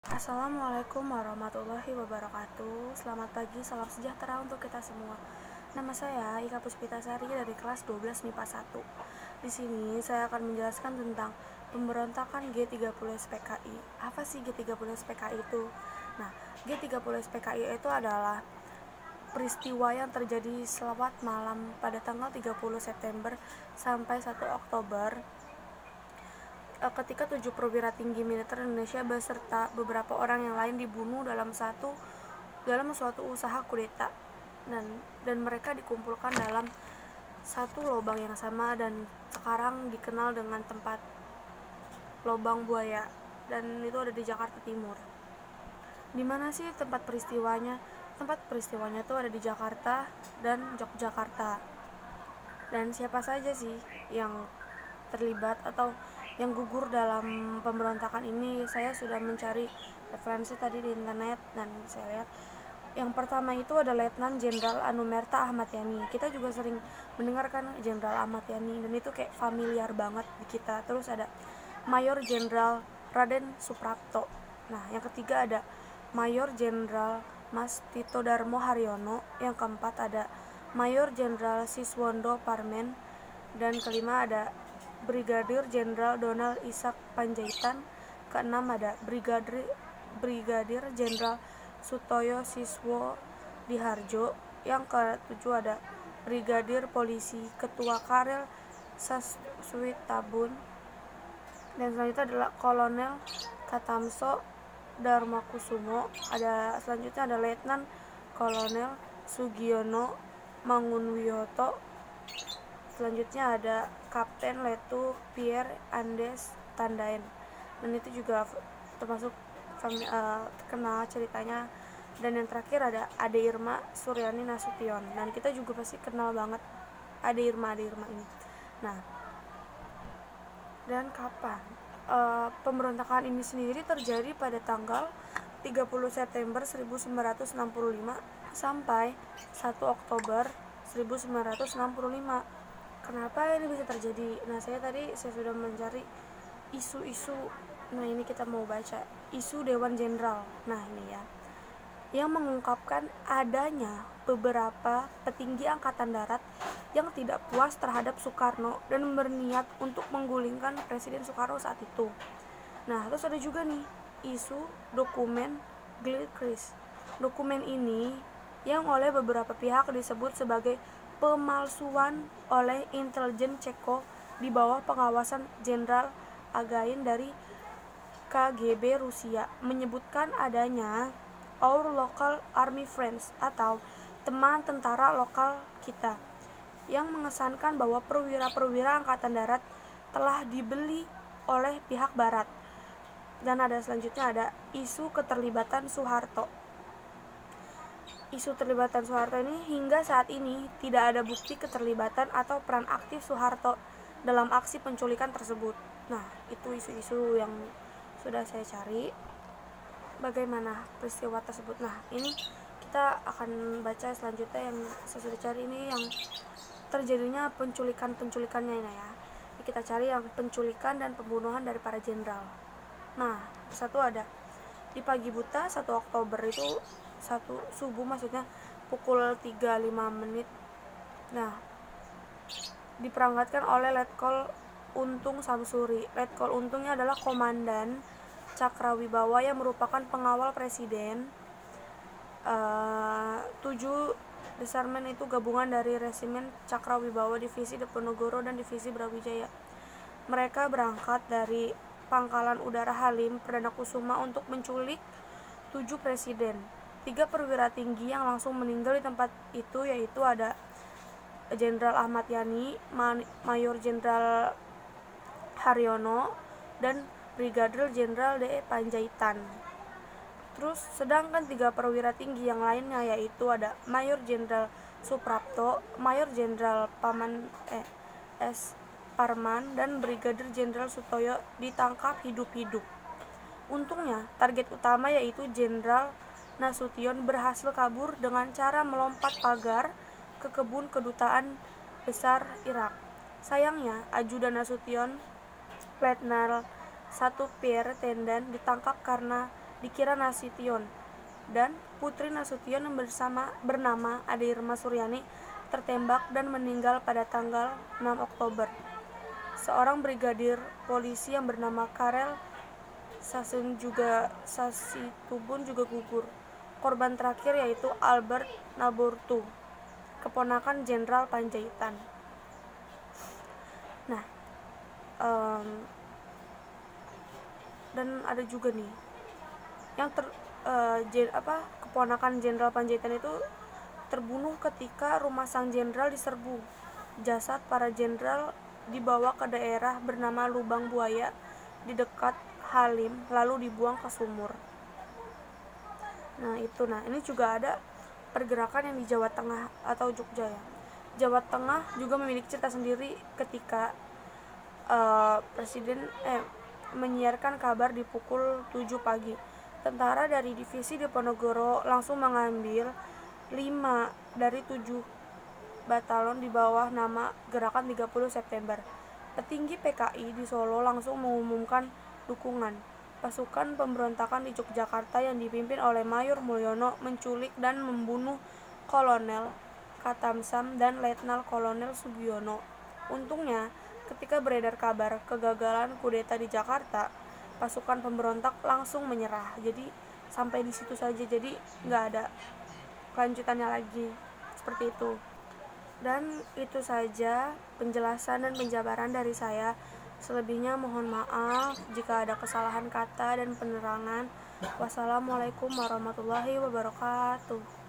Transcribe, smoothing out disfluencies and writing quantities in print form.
Assalamualaikum warahmatullahi wabarakatuh. Selamat pagi, salam sejahtera untuk kita semua. Nama saya Ika Puspitasari dari kelas 12 MIPA 1. Di sini saya akan menjelaskan tentang pemberontakan G30 SPKI. Apa sih G30 SPKI itu? Nah, G30 SPKI itu adalah peristiwa yang terjadi selamat malam pada tanggal 30 September sampai 1 Oktober ketika 7 perwira tinggi militer Indonesia beserta beberapa orang yang lain dibunuh dalam suatu usaha kudeta, dan mereka dikumpulkan dalam satu lubang yang sama dan sekarang dikenal dengan tempat lubang buaya, dan itu ada di Jakarta Timur. Di mana sih tempat peristiwanya? Tempat peristiwanya itu ada di Jakarta dan Yogyakarta. Dan siapa saja sih yang terlibat atau yang gugur dalam pemberontakan ini? Saya sudah mencari referensi tadi di internet dan saya lihat yang pertama itu ada Letnan Jenderal Anumerta Ahmad Yani. Kita juga sering mendengarkan Jenderal Ahmad Yani dan itu kayak familiar banget di kita. Terus ada Mayor Jenderal Raden Suprapto. Nah, yang ketiga ada Mayor Jenderal Mas Tito Darmo Haryono. Yang keempat ada Mayor Jenderal Siswondo Parmen, dan kelima ada Brigadir Jenderal Donald Isaac Panjaitan. Keenam ada Brigadir Jenderal Sutoyo Siswo Diharjo. Yang ketujuh ada Brigadir Polisi Ketua Karel Saswitabun. Dan selanjutnya adalah Kolonel Katamso Darmakusumo. Selanjutnya ada Letnan Kolonel Sugiono Mangunwiyoto. Selanjutnya ada Kapten Letu Pierre Andes Tandaen, dan itu juga termasuk terkenal ceritanya. Dan yang terakhir ada Ade Irma Suryani Nasution, dan kita juga pasti kenal banget Ade Irma ini. Nah, dan kapan pemberontakan ini sendiri terjadi? Pada tanggal 30 September 1965 sampai 1 Oktober 1965. Kenapa ini bisa terjadi? Nah, saya sudah mencari isu-isu. Nah, ini kita mau baca isu Dewan Jenderal. Nah, ini ya, yang mengungkapkan adanya beberapa petinggi angkatan darat yang tidak puas terhadap Soekarno dan berniat untuk menggulingkan Presiden Soekarno saat itu. Nah, terus ada juga nih isu dokumen Gilchrist. Dokumen ini yang oleh beberapa pihak disebut sebagai pemalsuan oleh intelijen Ceko di bawah pengawasan Jenderal Again dari KGB Rusia, menyebutkan adanya Our Local Army Friends atau teman tentara lokal kita, yang mengesankan bahwa perwira-perwira angkatan darat telah dibeli oleh pihak barat. Dan ada selanjutnya ada isu keterlibatan Soeharto. Isu terlibatan Soeharto ini hingga saat ini tidak ada bukti keterlibatan atau peran aktif Soeharto dalam aksi penculikan tersebut. Nah, itu isu-isu yang sudah saya cari. Bagaimana peristiwa tersebut? Nah, ini kita akan baca selanjutnya yang saya sudah cari ini, yang terjadinya penculikannya ini ya. Jadi kita cari yang penculikan dan pembunuhan dari para jenderal. Nah, satu ada di pagi buta 1 Oktober itu subuh, maksudnya pukul 3.05. Nah, diperangkatkan oleh Letkol Untung Samsuri. Letkol Untungnya adalah komandan Cakrawibawa yang merupakan pengawal presiden. 7 Desarmen itu gabungan dari Resimen Cakrawibawa, Divisi Diponegoro, dan Divisi Brawijaya. Mereka berangkat dari Pangkalan Udara Halim Perdana Kusuma untuk menculik 7 presiden. 3 perwira tinggi yang langsung meninggal di tempat itu yaitu ada Jenderal Ahmad Yani, Mayor Jenderal Haryono, dan Brigadir Jenderal D. Panjaitan. Terus sedangkan 3 perwira tinggi yang lainnya yaitu ada Mayor Jenderal Suprapto, Mayor Jenderal Parman, dan Brigadir Jenderal Sutoyo ditangkap hidup-hidup. Untungnya target utama yaitu Jenderal Nasution berhasil kabur dengan cara melompat pagar ke kebun kedutaan besar Irak. Sayangnya, ajudan Nasution, Letnan 1 Pierre Tendan, ditangkap karena dikira Nasution, dan Putri Nasution yang bernama Ade Irma Suryani tertembak dan meninggal pada tanggal 6 Oktober. Seorang brigadir polisi yang bernama Karel Sasitubun juga gugur. Korban terakhir yaitu Albert Nabortu, keponakan Jenderal Panjaitan. Nah, dan ada juga nih yang keponakan Jenderal Panjaitan itu terbunuh ketika rumah sang jenderal diserbu. Jasad para jenderal dibawa ke daerah bernama Lubang Buaya di dekat Halim, lalu dibuang ke sumur. Nah, ini juga ada pergerakan yang di Jawa Tengah atau Jogja ya. Jawa Tengah juga memiliki cerita sendiri ketika Presiden menyiarkan kabar di pukul 7 pagi. Tentara dari divisi Diponegoro langsung mengambil 5 dari 7 batalon di bawah nama Gerakan 30 September. Petinggi PKI di Solo langsung mengumumkan dukungan. Pasukan pemberontakan di Yogyakarta yang dipimpin oleh Mayor Mulyono menculik dan membunuh Kolonel Katamsam dan Letnan Kolonel Sugiono. Untungnya, ketika beredar kabar kegagalan kudeta di Jakarta, pasukan pemberontak langsung menyerah. Jadi sampai di situ saja, jadi nggak ada kelanjutannya lagi, seperti itu. Dan itu saja penjelasan dan penjabaran dari saya. Selebihnya mohon maaf jika ada kesalahan kata dan penerangan. Wassalamualaikum warahmatullahi wabarakatuh.